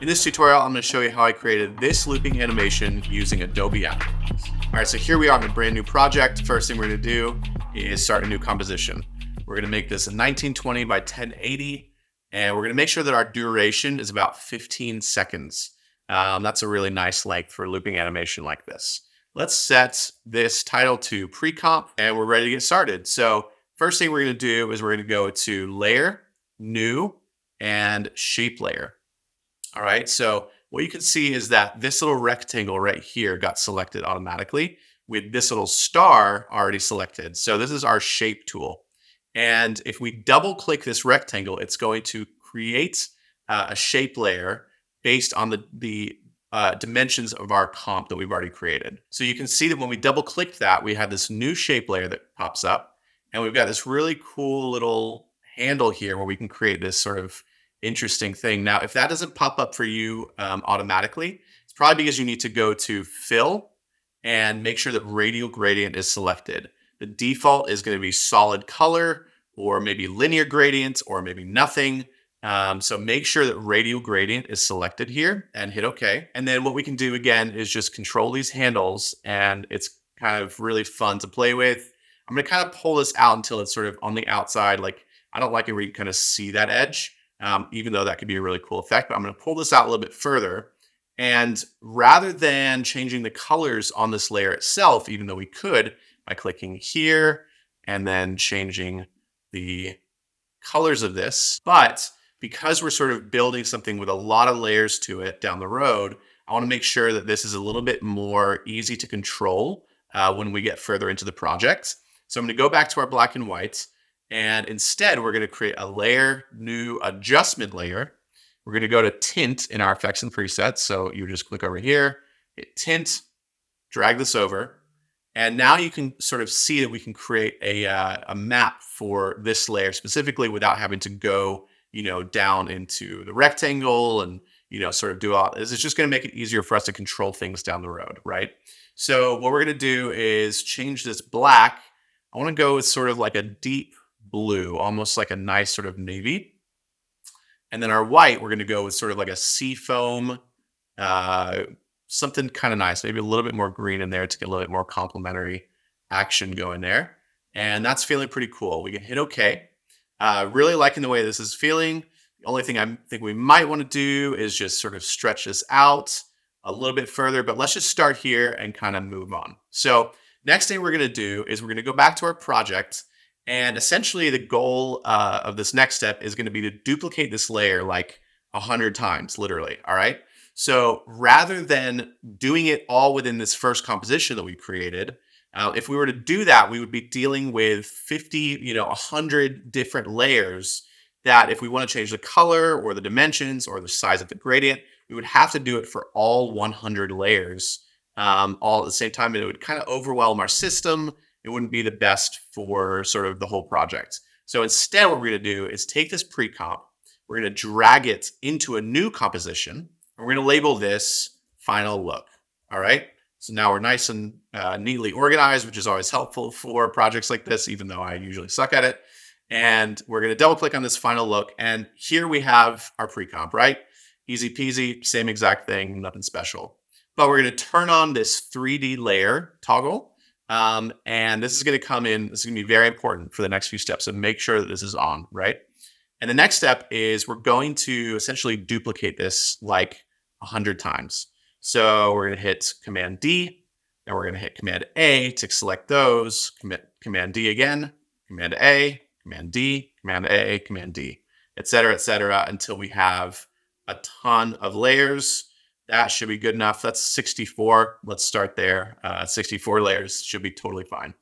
In this tutorial, I'm going to show you how I created this looping animation using Adobe After Effects. All right, so here we are in a brand new project. First thing we're going to do is start a new composition. We're going to make this a 1920 by 1080, and we're going to make sure that our duration is about 15 seconds. That's a really nice length for a looping animation like this. Let's set this title to pre-comp, and we're ready to get started. So first thing we're going to do is we're going to go to Layer, New, and Shape Layer. All right, so what you can see is that this little rectangle right here got selected automatically with this little star already selected. So this is our shape tool. And if we double click this rectangle, it's going to create a shape layer based on the dimensions of our comp that we've already created. So you can see that when we double click that, we have this new shape layer that pops up. And we've got this really cool little handle here where we can create this sort of interesting thing. Now, if that doesn't pop up for you automatically, it's probably because you need to go to Fill and make sure that Radial Gradient is selected. The default is going to be solid color, or maybe linear gradient, or maybe nothing. So make sure that Radial Gradient is selected here and hit OK. And then what we can do again is just control these handles, and it's kind of really fun to play with. I'm going to kind of pull this out until it's sort of on the outside. Like, I don't like it where you kind of see that edge. Even though that could be a really cool effect, but I'm going to pull this out a little bit further. And rather than changing the colors on this layer itself, even though we could by clicking here and then changing the colors of this, but because we're sort of building something with a lot of layers to it down the road, I want to make sure that this is a little bit more easy to control when we get further into the project. So I'm going to go back to our black and white. And instead, we're going to create a layer, new adjustment layer. We're going to go to tint in our effects and presets. So you just click over here, hit tint, drag this over. And now you can sort of see that we can create a map for this layer specifically without having to go, down into the rectangle and, sort of do all this. It's just going to make it easier for us to control things down the road, right? So what we're going to do is change this black. I want to go with sort of like a deep blue, almost like a nice sort of navy. And then our white, we're going to go with sort of like a sea foam, something kind of nice, maybe a little bit more green in there to get a little bit more complementary action going there. And that's feeling pretty cool. We can hit OK. Really liking the way this is feeling. The only thing I think we might want to do is just sort of stretch this out a little bit further, but let's just start here and kind of move on. So next thing we're going to do is we're going to go back to our project. And essentially the goal of this next step is going to be to duplicate this layer like 100 times, literally. All right. So rather than doing it all within this first composition that we created, if we were to do that, we would be dealing with 50, 100 different layers that if we want to change the color or the dimensions or the size of the gradient, we would have to do it for all 100 layers all at the same time. And it would kind of overwhelm our system. It wouldn't be the best for sort of the whole project. So instead, what we're going to do is take this pre-comp, we're going to drag it into a new composition, and we're going to label this final look. All right. So now we're nice and neatly organized, which is always helpful for projects like this, even though I usually suck at it. And we're going to double click on this final look. And here we have our pre-comp, right? Easy peasy, same exact thing, nothing special. But we're going to turn on this 3D layer toggle. And this is going to come in, this is going to be very important for the next few steps. So make sure that this is on, right? And the next step is we're going to essentially duplicate this like 100 times. So we're going to hit Command D, and we're going to hit Command A to select those, Command D again, Command A, Command D, Command A, Command D, et cetera, until we have a ton of layers. That should be good enough. That's 64. Let's start there. 64 layers should be totally fine,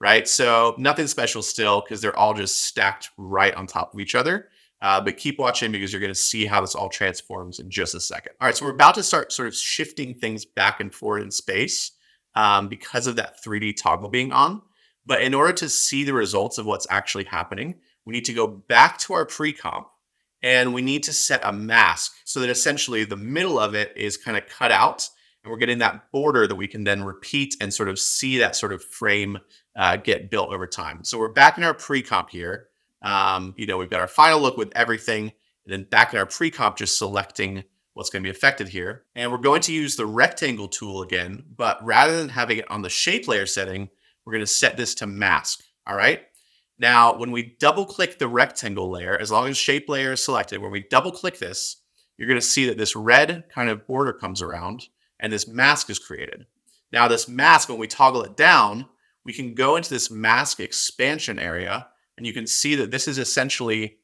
right? So nothing special still because they're all just stacked right on top of each other. But keep watching because you're going to see how this all transforms in just a second. All right, so we're about to start sort of shifting things back and forth in space because of that 3D toggle being on. But in order to see the results of what's actually happening, we need to go back to our pre-comp. And we need to set a mask so that essentially the middle of it is kind of cut out. And we're getting that border that we can then repeat and sort of see that sort of frame get built over time. So we're back in our pre-comp here. We've got our final look with everything. And then back in our pre-comp, just selecting what's going to be affected here. And we're going to use the rectangle tool again, but rather than having it on the shape layer setting, we're going to set this to mask. All right. Now, when we double click the rectangle layer, as long as shape layer is selected, when we double click this, you're going to see that this red kind of border comes around and this mask is created. Now, this mask, when we toggle it down, we can go into this mask expansion area, and you can see that this is essentially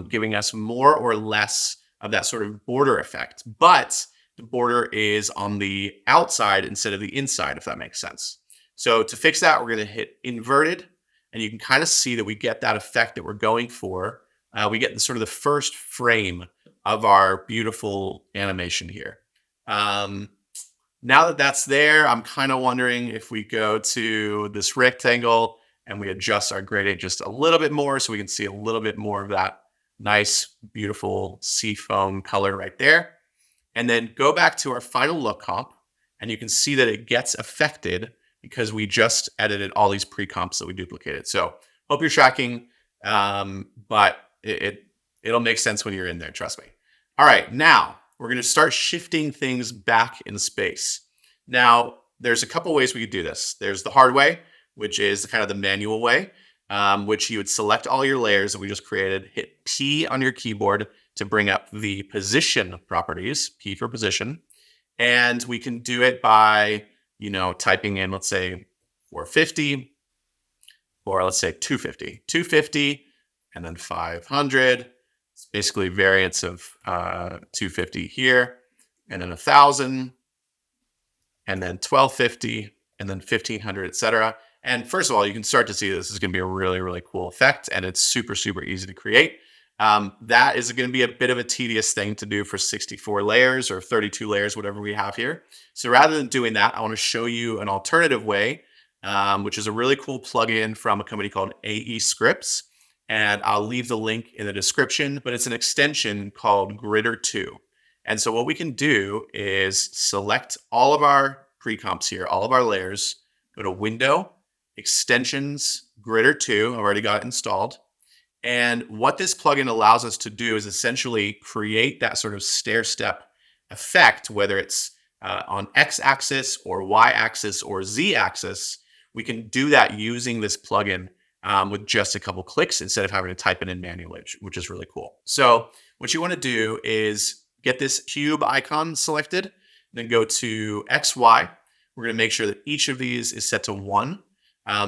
giving us more or less of that sort of border effect. But the border is on the outside instead of the inside, if that makes sense. So to fix that, we're going to hit inverted, and you can kind of see that we get that effect that we're going for. We get the sort of the first frame of our beautiful animation here. Now that that's there, I'm kind of wondering if we go to this rectangle and we adjust our gradient just a little bit more so we can see a little bit more of that nice, beautiful seafoam color right there. And then go back to our final look comp, and you can see that it gets affected because we just edited all these pre-comps that we duplicated. So hope you're tracking, but it'll make sense when you're in there, trust me. All right, now we're going to start shifting things back in space. Now, there's a couple ways we could do this. There's the hard way, which is kind of the manual way, which you would select all your layers that we just created, hit P on your keyboard to bring up the position properties, P for position. And we can do it by, typing in, let's say 450, or let's say 250, and then 500. It's basically variants of 250 here, and then 1,000, and then 1,250, and then 1,500, etc. And first of all, you can start to see this is going to be a really, really cool effect, and it's super, super easy to create. That is going to be a bit of a tedious thing to do for 64 layers or 32 layers, whatever we have here. So rather than doing that, I want to show you an alternative way, which is a really cool plugin from a company called AE Scripts. And I'll leave the link in the description, but it's an extension called Gritter 2. And so what we can do is select all of our pre-comps here, all of our layers, go to Window, Extensions, Gritter 2. I've already got it installed. And what this plugin allows us to do is essentially create that sort of stair-step effect, whether it's on X-axis or Y-axis or Z-axis. We can do that using this plugin with just a couple clicks instead of having to type it in manually, which is really cool. So what you want to do is get this cube icon selected, then go to XY. We're going to make sure that each of these is set to 1.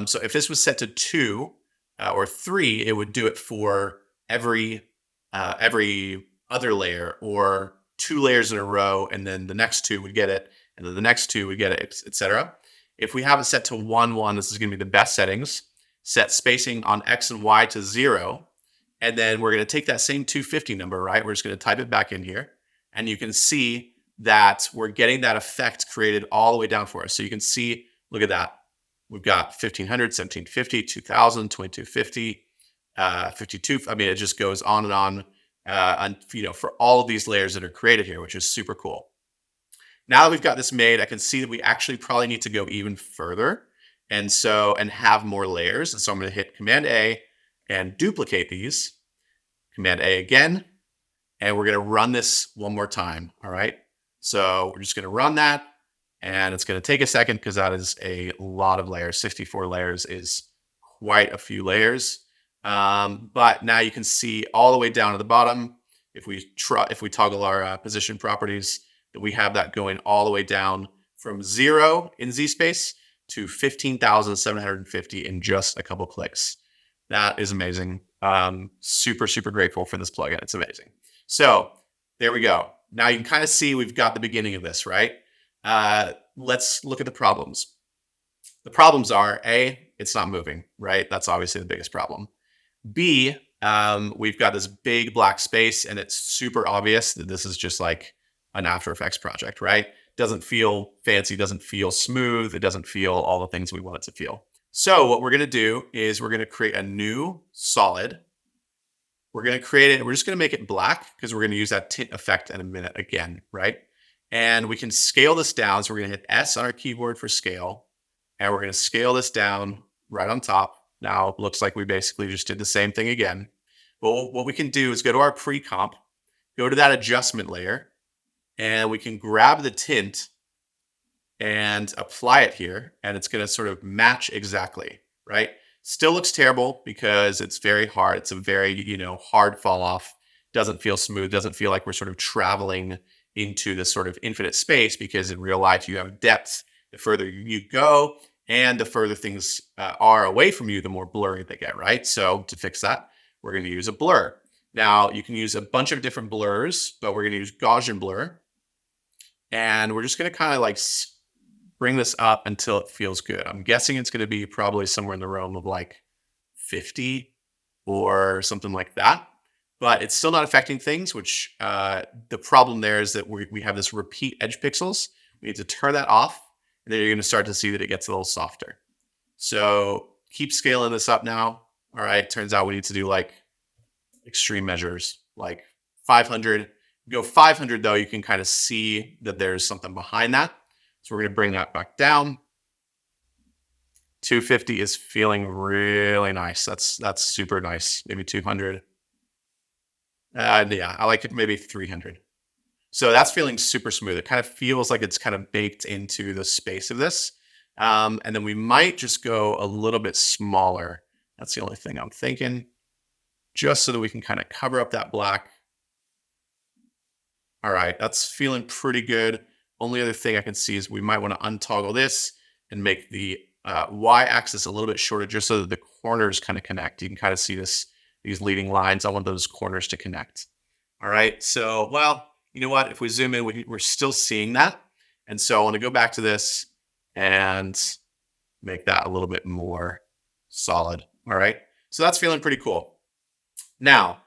So if this was set to 2 or 3, it would do it for every other layer, or 2 layers in a row, and then the next 2 would get it, and then the next 2 would get it, etc. If we have it set to 1, 1, this is going to be the best settings. Set spacing on X and Y to 0. And then we're going to take that same 250 number, right? We're just going to type it back in here. And you can see that we're getting that effect created all the way down for us. So you can see, look at that. We've got 1,500, 1,750, 2,000, 2,250, 52. I mean, it just goes on and on, for all of these layers that are created here, which is super cool. Now that we've got this made, I can see that we actually probably need to go even further. And have more layers. And so I'm going to hit Command A and duplicate these. Command A again. And we're going to run this one more time. All right. So we're just going to run that. And it's going to take a second because that is a lot of layers. 64 layers is quite a few layers. But now you can see all the way down to the bottom, if we toggle our position properties, that we have that going all the way down from 0 in Z space to 15,750 in just a couple clicks. That is amazing. Super, super grateful for this plugin. It's amazing. So there we go. Now you can kind of see we've got the beginning of this, right? Let's look at the problems. The problems are, A, it's not moving, right? That's obviously the biggest problem. B, we've got this big black space, and it's super obvious that this is just like an After Effects project, right? Doesn't feel fancy, doesn't feel smooth, it doesn't feel all the things we want it to feel. So what we're going to do is we're going to create a new solid. We're going to create it, we're just going to make it black because we're going to use that tint effect in a minute again, right? And we can scale this down. So we're going to hit S on our keyboard for scale, and we're going to scale this down right on top. Now it looks like we basically just did the same thing again. But what we can do is go to our pre-comp, go to that adjustment layer, And we can grab the tint and apply it here, and it's going to sort of match exactly, right? Still looks terrible because it's very hard. It's a very, hard fall off. Doesn't feel smooth. Doesn't feel like we're sort of traveling into this sort of infinite space, because in real life you have depth. The further you go and the further things are away from you, the more blurry they get, right? So to fix that, we're going to use a blur. Now you can use a bunch of different blurs, but we're going to use Gaussian blur. And we're just going to kind of like bring this up until it feels good. I'm guessing it's going to be probably somewhere in the realm of like 50 or something like that. But it's still not affecting things, which the problem there is that we have this repeat edge pixels. We need to turn that off, and then you're going to start to see that it gets a little softer. So keep scaling this up now. All right, turns out we need to do like extreme measures, like 500. Go 500 though, you can kind of see that there's something behind that. So we're going to bring that back down. 250 is feeling really nice. That's super nice. Maybe 200. Yeah, I like it maybe 300. So that's feeling super smooth. It kind of feels like it's kind of baked into the space of this. And then we might just go a little bit smaller. That's the only thing I'm thinking, just so that we can kind of cover up that black. All right, that's feeling pretty good. Only other thing I can see is we might want to untoggle this and make the y-axis a little bit shorter, just so that the corners kind of connect. You can kind of see these leading lines. I want those corners to connect. All right, so, well, you know what? If we zoom in, we're still seeing that. And so I want to go back to this and make that a little bit more solid. All right, so that's feeling pretty cool. Now,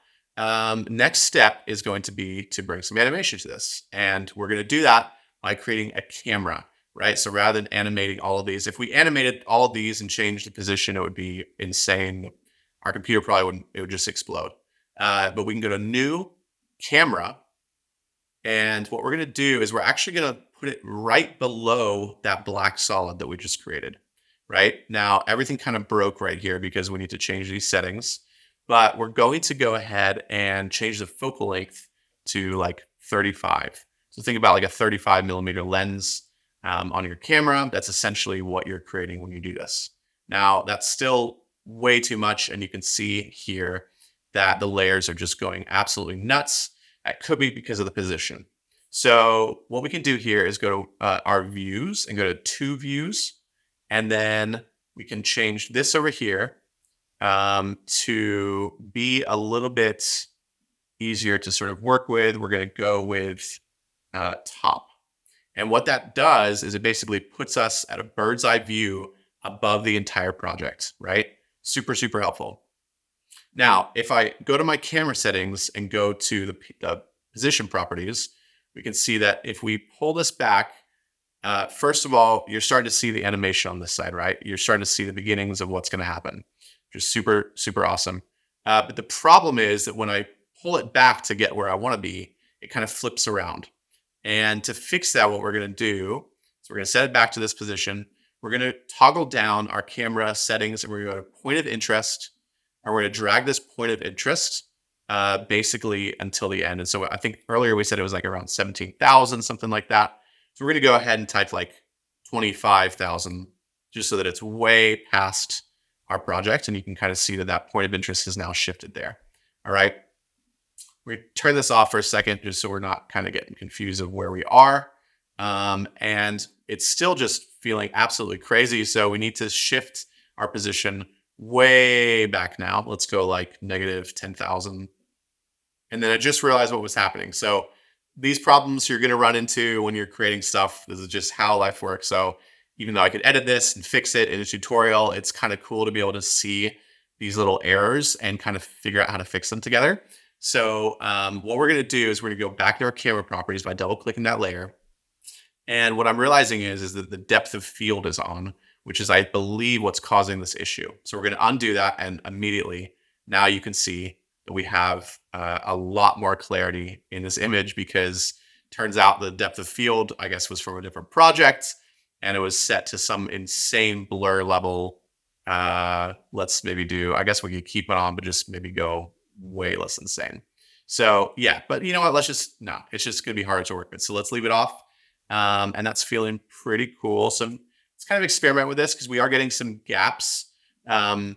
next step is going to be to bring some animation to this. And we're going to do that by creating a camera, right? So rather than animating all of these, if we animated all of these and changed the position, it would be insane. Our computer probably wouldn't, it would just explode. But we can go to new camera. And what we're going to do is we're actually going to put it right below that black solid that we just created, right? Now, everything kind of broke right here because we need to change these settings. But we're going to go ahead and change the focal length to like 35. So think about like a 35 millimeter lens on your camera. That's essentially what you're creating when you do this. Now, that's still way too much. And you can see here that the layers are just going absolutely nuts. That could be because of the position. So what we can do here is go to our views and go to two views. And then we can change this over here to be a little bit easier to sort of work with. We're going to go with top. And what that does is it basically puts us at a bird's eye view above the entire project, right? Super, super helpful. Now, if I go to my camera settings and go to the position properties, we can see that if we pull this back, first of all, you're starting to see the animation on this side, right? You're starting to see the beginnings of what's going to happen, which is super, super awesome. But the problem is that when I pull it back to get where I want to be, it kind of flips around. And to fix that, what we're going to do is we're going to set it back to this position. We're going to toggle down our camera settings, and we're going to go to point of interest, and we're going to drag this point of interest basically until the end. And so I think earlier we said it was like around 17,000, something like that. So we're going to go ahead and type like 25,000, just so that it's way past our project. And you can kind of see that that point of interest is now shifted there. All right. We turn this off for a second, just so we're not kind of getting confused of where we are. And it's still just feeling absolutely crazy. So we need to shift our position way back now. Let's go like negative 10,000. And then I just realized what was happening. So these problems you're going to run into when you're creating stuff. This is just how life works. So even though I could edit this and fix it in a tutorial, it's kind of cool to be able to see these little errors and kind of figure out how to fix them together. So what we're going to do is we're going to go back to our camera properties by double clicking that layer. And what I'm realizing is that the depth of field is on, which is, I believe, what's causing this issue. So we're going to undo that, and immediately now you can see that we have a lot more clarity in this image, because it turns out the depth of field, I guess, was from a different project, and it was set to some insane blur level. Let's maybe do, I guess we could keep it on, but just maybe go way less insane. So yeah, but you know what? No, it's just going to be hard to work with. So let's leave it off. And that's feeling pretty cool. So let's kind of experiment with this because we are getting some gaps. Um,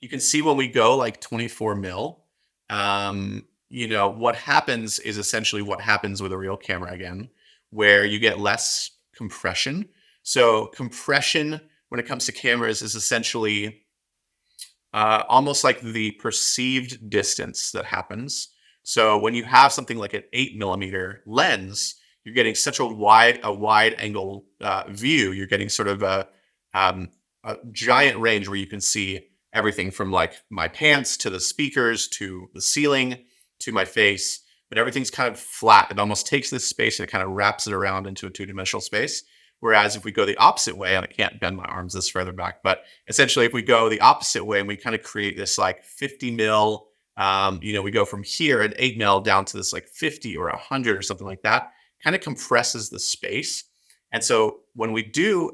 you can see when we go like 24 mil, what happens is essentially what happens with a real camera again, where you get less compression. So compression when it comes to cameras is essentially almost like the perceived distance that happens. So when you have something like an 8 millimeter lens, you're getting such a wide angle view. You're getting sort of a giant range where you can see everything from like my pants to the speakers to the ceiling to my face, but everything's kind of flat. It almost takes this space and it kind of wraps it around into a two-dimensional space. Whereas if we go the opposite way, and I can't bend my arms this further back, but essentially if we go the opposite way and we kind of create this like 50 mil, we go from here at 8 mil down to this like 50 or 100 or something like that, kind of compresses the space. And so when we do,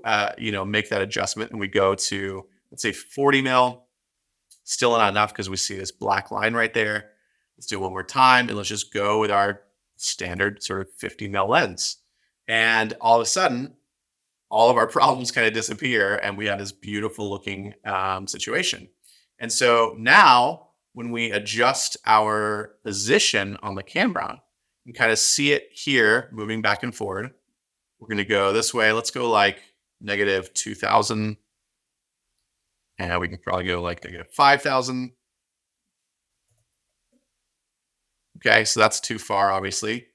make that adjustment and we go to, let's say 40 mil, still not enough because we see this black line right there. Let's do it one more time and let's just go with our standard sort of 50 mil lens. And all of a sudden, all of our problems kind of disappear and we have this beautiful looking situation. And so now when we adjust our position on the camera, you can kind of see it here moving back and forward. We're going to go this way. Let's go like negative 2000. And we can probably go like negative 5000. Okay, so that's too far, obviously.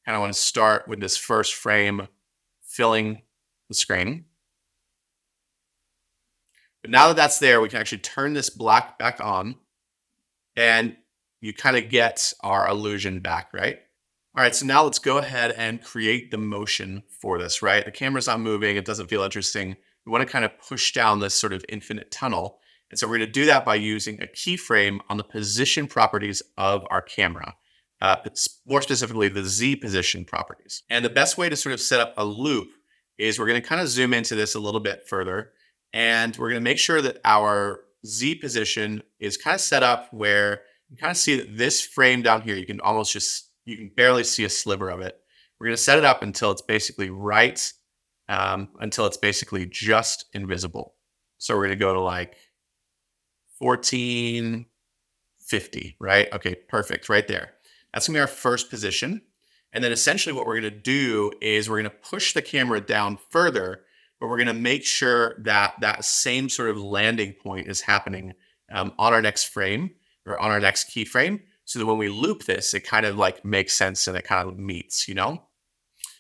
Kind of want to start with this first frame filling the screen. But now that that's there, we can actually turn this black back on and you kind of get our illusion back, right? All right, so now let's go ahead and create the motion for this, right? The camera's not moving. It doesn't feel interesting. We want to kind of push down this sort of infinite tunnel. And so we're going to do that by using a keyframe on the position properties of our camera. It's more specifically the Z position properties. And the best way to sort of set up a loop is we're going to kind of zoom into this a little bit further. And we're going to make sure that our Z position is kind of set up where you kind of see that this frame down here, you can barely see a sliver of it. We're going to set it up until it's basically right, until it's basically just invisible. So we're going to go to like 1450, right? Okay, perfect, right there. That's gonna be our first position. And then essentially what we're gonna do is we're gonna push the camera down further, but we're gonna make sure that that same sort of landing point is happening on our next frame or on our next keyframe. So that when we loop this, it kind of like makes sense and it kind of meets,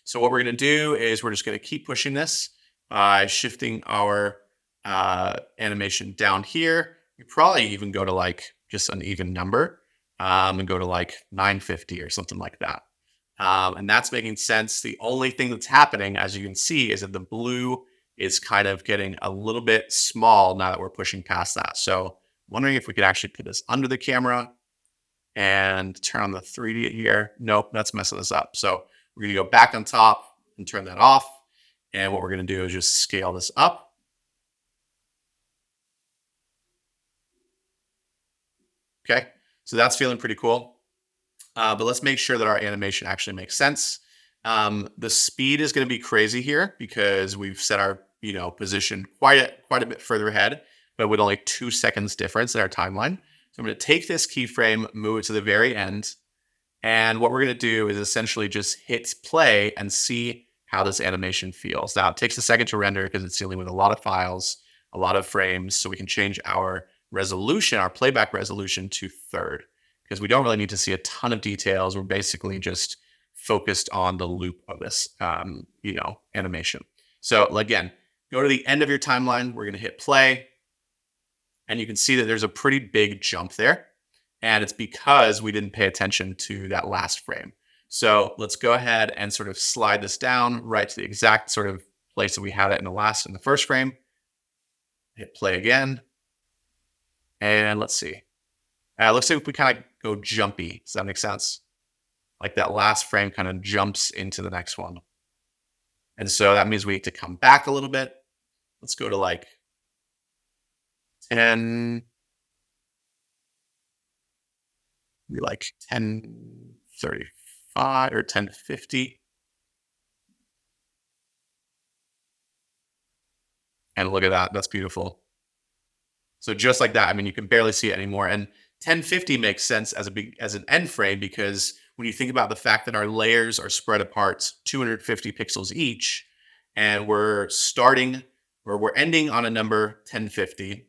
So what we're gonna do is we're just gonna keep pushing this by shifting our animation down here. You probably even go to like just an even number and go to like 950 or something like that. And that's making sense. The only thing that's happening, as you can see, is that the blue is kind of getting a little bit small now that we're pushing past that. So I'm wondering if we could actually put this under the camera and turn on the 3D here. Nope, that's messing us up. So we're gonna go back on top and turn that off. And what we're gonna do is just scale this up. Okay, so that's feeling pretty cool. But let's make sure that our animation actually makes sense. The speed is going to be crazy here because we've set our position quite a bit further ahead, but with only 2 seconds difference in our timeline. So I'm going to take this keyframe, move it to the very end, and what we're going to do is essentially just hit play and see how this animation feels. Now it takes a second to render because it's dealing with a lot of files, a lot of frames, so we can change our resolution, our playback resolution to third, because we don't really need to see a ton of details. We're basically just focused on the loop of this, animation. So again, go to the end of your timeline. We're going to hit play and you can see that there's a pretty big jump there. And it's because we didn't pay attention to that last frame. So let's go ahead and sort of slide this down right to the exact sort of place that we had it in the first frame. Hit play again. And let's see. Looks like we kind of go jumpy. Does that make sense? Like that last frame kind of jumps into the next one. And so that means we need to come back a little bit. Let's go to like 10. Be like 1035 or 1050. And look at that. That's beautiful. So just like that, I mean, you can barely see it anymore. And 1050 makes sense as an end frame because when you think about the fact that our layers are spread apart 250 pixels each, and we're ending on a number 1050,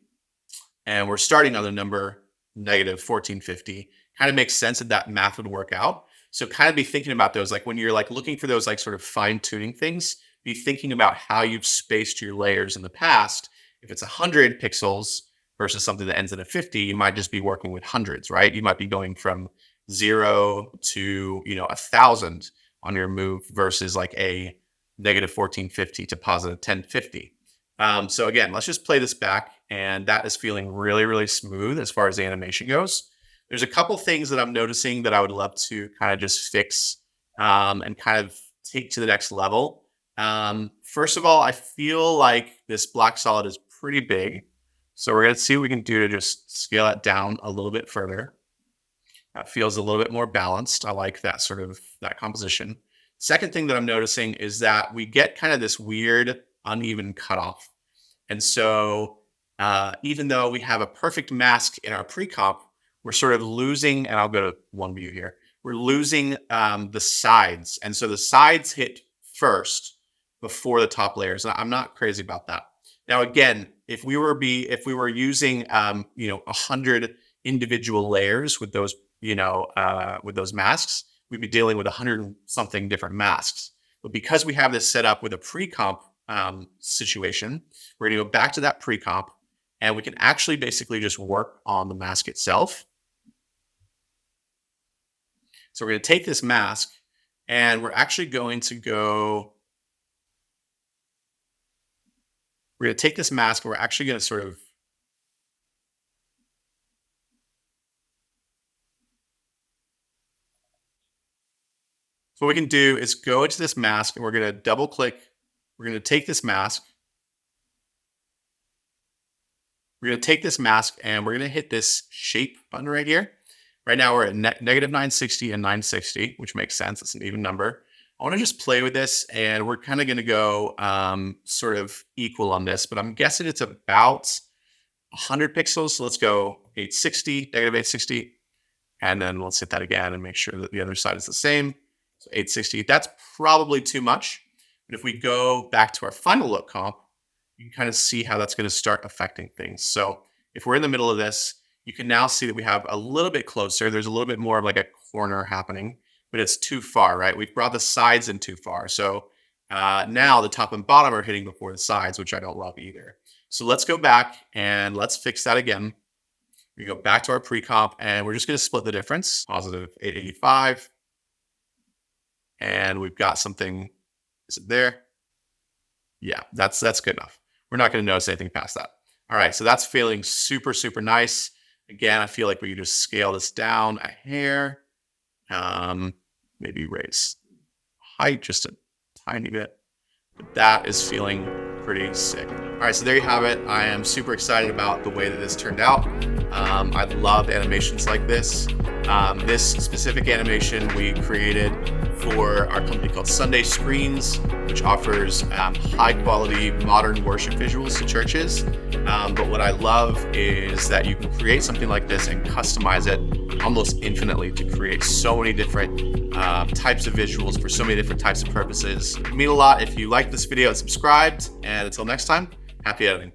and we're starting on the number negative 1450, kind of makes sense that math would work out. So kind of be thinking about those, like when you're like looking for those like sort of fine tuning things, be thinking about how you've spaced your layers in the past. If it's 100 pixels versus something that ends in a 50, you might just be working with hundreds, right? You might be going from 0 to, 1,000 on your move versus like a negative 1450 to positive 1050. So again, let's just play this back, and that is feeling really, really smooth as far as the animation goes. There's a couple things that I'm noticing that I would love to kind of just fix and kind of take to the next level. First of all, I feel like this black solid is pretty big. So we're going to see what we can do to just scale it down a little bit further. That feels a little bit more balanced. I like that composition. Second thing that I'm noticing is that we get kind of this weird uneven cutoff. And so even though we have a perfect mask in our pre-comp, we're sort of losing, and I'll go to one view here, we're losing the sides. And so the sides hit first before the top layers. And I'm not crazy about that. Now, again, if we were using 100 individual layers with those masks, we'd be dealing with 100 something different masks. But because we have this set up with a pre-comp situation, we're going to go back to that pre-comp, and we can actually basically just work on the mask itself. So we're going to take this mask, and we're actually going to go. We're going to take this mask, and we're actually going to sort of. So what we can do is go into this mask, and we're going to double click. We're going to take this mask. We're going to take this mask, and we're going to hit this shape button right here. Right now we're at negative 960 and 960, which makes sense. It's an even number. I want to just play with this, and we're kind of going to go sort of equal on this, but I'm guessing it's about 100 pixels. So let's go 860, negative 860, and then let's hit that again and make sure that the other side is the same. So 860, that's probably too much. But if we go back to our final look comp, you can kind of see how that's going to start affecting things. So if we're in the middle of this, you can now see that we have a little bit closer. There's a little bit more of like a corner happening, but it's too far, right? We've brought the sides in too far. So now the top and bottom are hitting before the sides, which I don't love either. So let's go back and let's fix that again. We go back to our pre-comp, and we're just going to split the difference, positive 885. And we've got something, is it there? Yeah, that's good enough. We're not going to notice anything past that. All right, so that's feeling super, super nice. Again, I feel like we can just scale this down a hair. Maybe raise height just a tiny bit. But that is feeling pretty sick. All right, so there you have it. I am super excited about the way that this turned out. I love animations like this. This specific animation we created for our company called Sunday Screens, which offers high quality modern worship visuals to churches. But what I love is that you can create something like this and customize it almost infinitely to create so many different types of visuals for so many different types of purposes. It would mean a lot if you like this video and subscribed. And until next time, happy editing.